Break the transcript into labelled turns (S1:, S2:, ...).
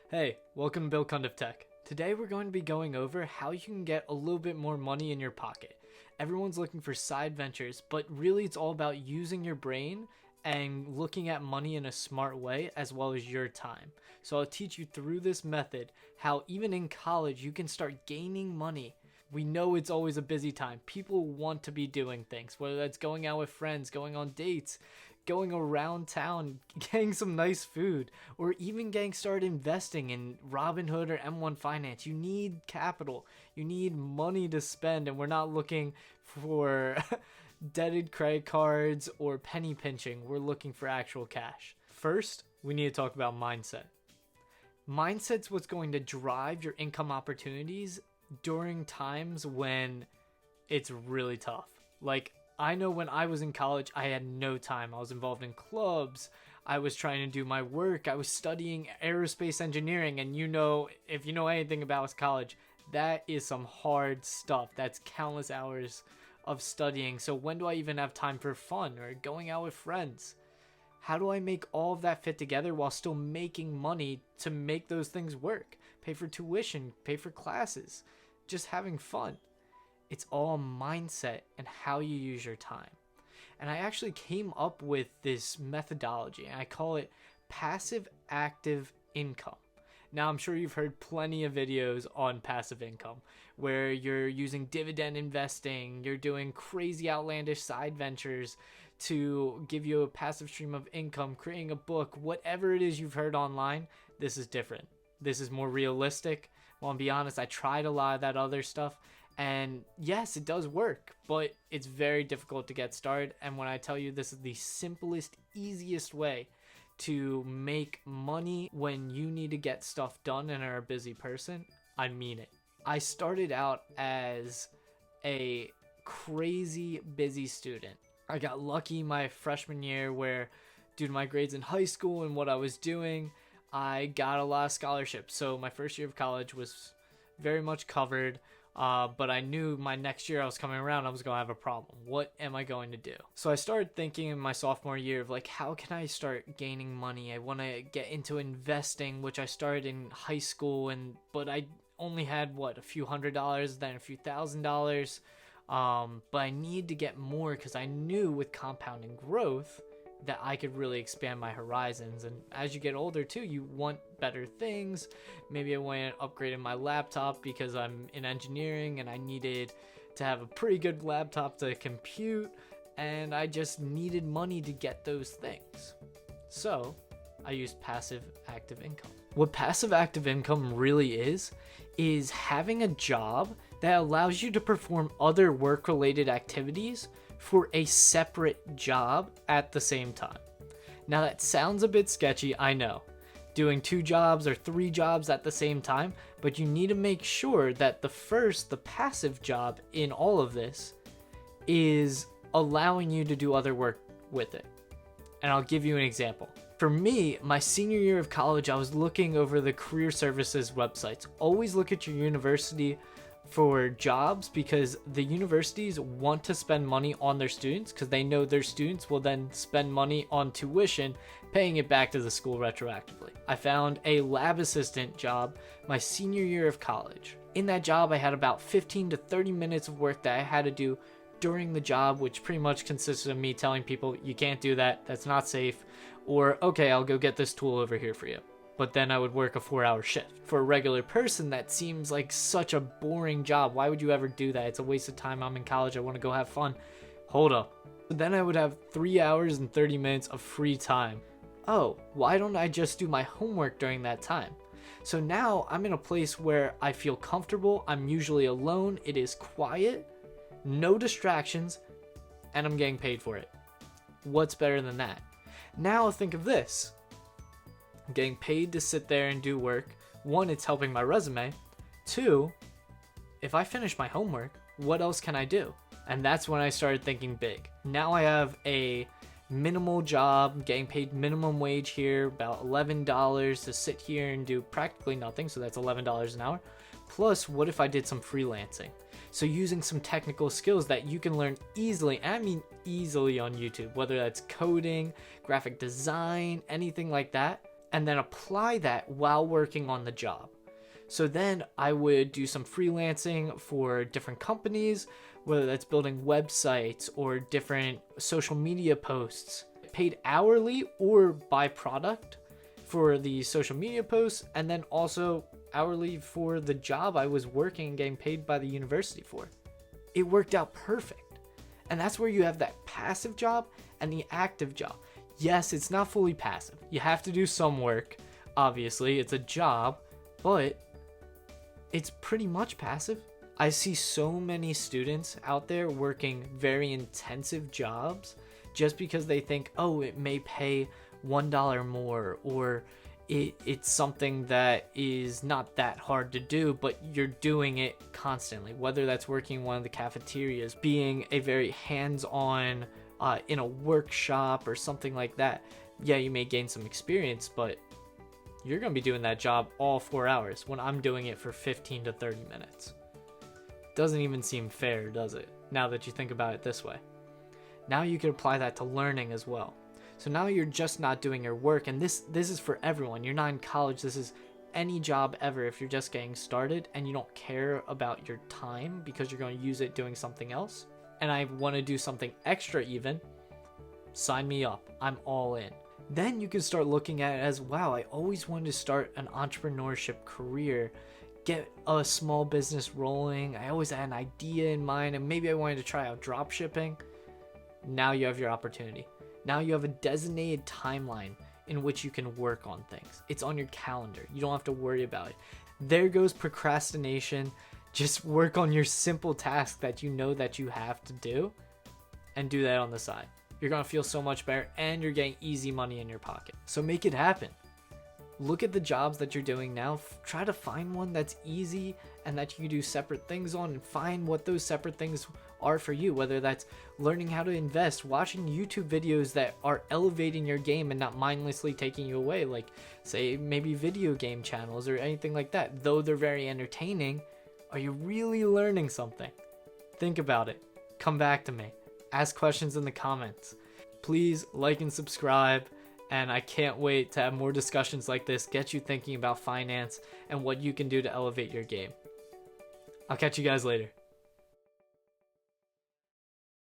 S1: Hey, welcome to Bill Kund of Tech. Today we're going to be going over how you can get a little bit more money in your pocket. Everyone's looking for side ventures, but really it's all about using your brain and looking at money in a smart way as well as your time. So I'll teach you through this method how even in college you can start gaining money. We know it's always a busy time. People want to be doing things, whether that's going out with friends, going on dates, going around town, getting some nice food, or even getting started investing in Robinhood or M1 Finance. You need capital. You need money to spend, and we're not looking for debit credit cards or penny pinching. We're looking for actual cash. First, we need to talk about mindset. Mindset's what's going to drive your income opportunities during times when it's really tough. Like, I know when I was in college, I had no time. I was involved in clubs. I was trying to do my work. I was studying aerospace engineering. And if you know anything about college, that is some hard stuff. That's countless hours of studying. So when do I even have time for fun or going out with friends? How do I make all of that fit together while still making money to make those things work? Pay for tuition, pay for classes, just having fun. It's all mindset and how you use your time. And I actually came up with this methodology, and I call it passive active income. Now, I'm sure you've heard plenty of videos on passive income where you're using dividend investing, you're doing crazy outlandish side ventures to give you a passive stream of income, creating a book, whatever it is you've heard online. This is different. This is more realistic. Well, I'll be honest, I tried a lot of that other stuff. And yes, it does work, but it's very difficult to get started. And when I tell you this is the simplest, easiest way to make money when you need to get stuff done and are a busy person, I mean it. I started out as a crazy busy student. I got lucky my freshman year where, due to my grades in high school and what I was doing, I got a lot of scholarships. So my first year of college was very much covered. But I knew my next year I was coming around, I was going to have a problem. What am I going to do? So I started thinking in my sophomore year of like, how can I start gaining money? I want to get into investing, which I started in high school, but I only had a few $100s, then a few $1,000s. But I need to get more because I knew with compounding growth that I could really expand my horizons. And as you get older too, you want better things. Maybe I went upgrading my laptop because I'm in engineering and I needed to have a pretty good laptop to compute, and I just needed money to get those things. So I used passive active income. What passive active income really is having a job that allows you to perform other work-related activities for a separate job at the same time. Now that sounds a bit sketchy, I know. Doing 2 jobs or 3 jobs at the same time, but you need to make sure that the passive job in all of this is allowing you to do other work with it. And I'll give you an example. For me, my senior year of college, I was looking over the career services websites. Always look at your university for jobs because the universities want to spend money on their students because they know their students will then spend money on tuition, paying it back to the school retroactively. I found a lab assistant job my senior year of college. In that job, I had about 15 to 30 minutes of work that I had to do during the job, which pretty much consisted of me telling people, you can't do that, that's not safe, or okay, I'll go get this tool over here for you. But then I would work a 4-hour shift. For a regular person, that seems like such a boring job. Why would you ever do that? It's a waste of time. I'm in college. I want to go have fun. Hold up. But then I would have 3 hours and 30 minutes of free time. Oh, why don't I just do my homework during that time? So now I'm in a place where I feel comfortable. I'm usually alone. It is quiet, no distractions, and I'm getting paid for it. What's better than that? Now think of this. I'm getting paid to sit there and do work. 1, it's helping my resume. 2, if I finish my homework, what else can I do? And that's when I started thinking big. Now I have a minimal job, getting paid minimum wage here, about $11 to sit here and do practically nothing, so that's $11 an hour. Plus, what if I did some freelancing? So using some technical skills that you can learn easily, and I mean easily on YouTube, whether that's coding, graphic design, anything like that. and then apply that while working on the job. So then I would do some freelancing for different companies, whether that's building websites or different social media posts, paid hourly or by product for the social media posts, and then also hourly for the job I was working and getting paid by the university for. It worked out perfect. And that's where you have that passive job and the active job. Yes, it's not fully passive. You have to do some work. Obviously, it's a job, but it's pretty much passive. I see so many students out there working very intensive jobs just because they think, oh, it may pay $1 more, or it's something that is not that hard to do, but you're doing it constantly. Whether that's working in one of the cafeterias, being a very hands-on in a workshop or something like that. Yeah, you may gain some experience, but you're going to be doing that job all 4 hours when I'm doing it for 15 to 30 minutes. Doesn't even seem fair, does it? Now that you think about it this way. Now you can apply that to learning as well. So now you're just not doing your work, and this is for everyone. You're not in college. This is any job ever. If you're just getting started and you don't care about your time because you're going to use it doing something else, and I want to do something extra even, sign me up. I'm all in. Then you can start looking at it as, wow, I always wanted to start an entrepreneurship career, get a small business rolling. I always had an idea in mind, and maybe I wanted to try out drop shipping. Now you have your opportunity. Now you have a designated timeline in which you can work on things. It's on your calendar. You don't have to worry about it. There goes procrastination. Just work on your simple task that you know that you have to do, and do that on the side. You're going to feel so much better, and you're getting easy money in your pocket. So make it happen. Look at the jobs that you're doing now. Try to find one that's easy and that you can do separate things on, and find what those separate things are for you. Whether that's learning how to invest, watching YouTube videos that are elevating your game and not mindlessly taking you away, like say maybe video game channels or anything like that. Though they're very entertaining, are you really learning something? Think about it. Come back to me. Ask questions in the comments. Please like and subscribe. And I can't wait to have more discussions like this, get you thinking about finance and what you can do to elevate your game. I'll catch you guys later.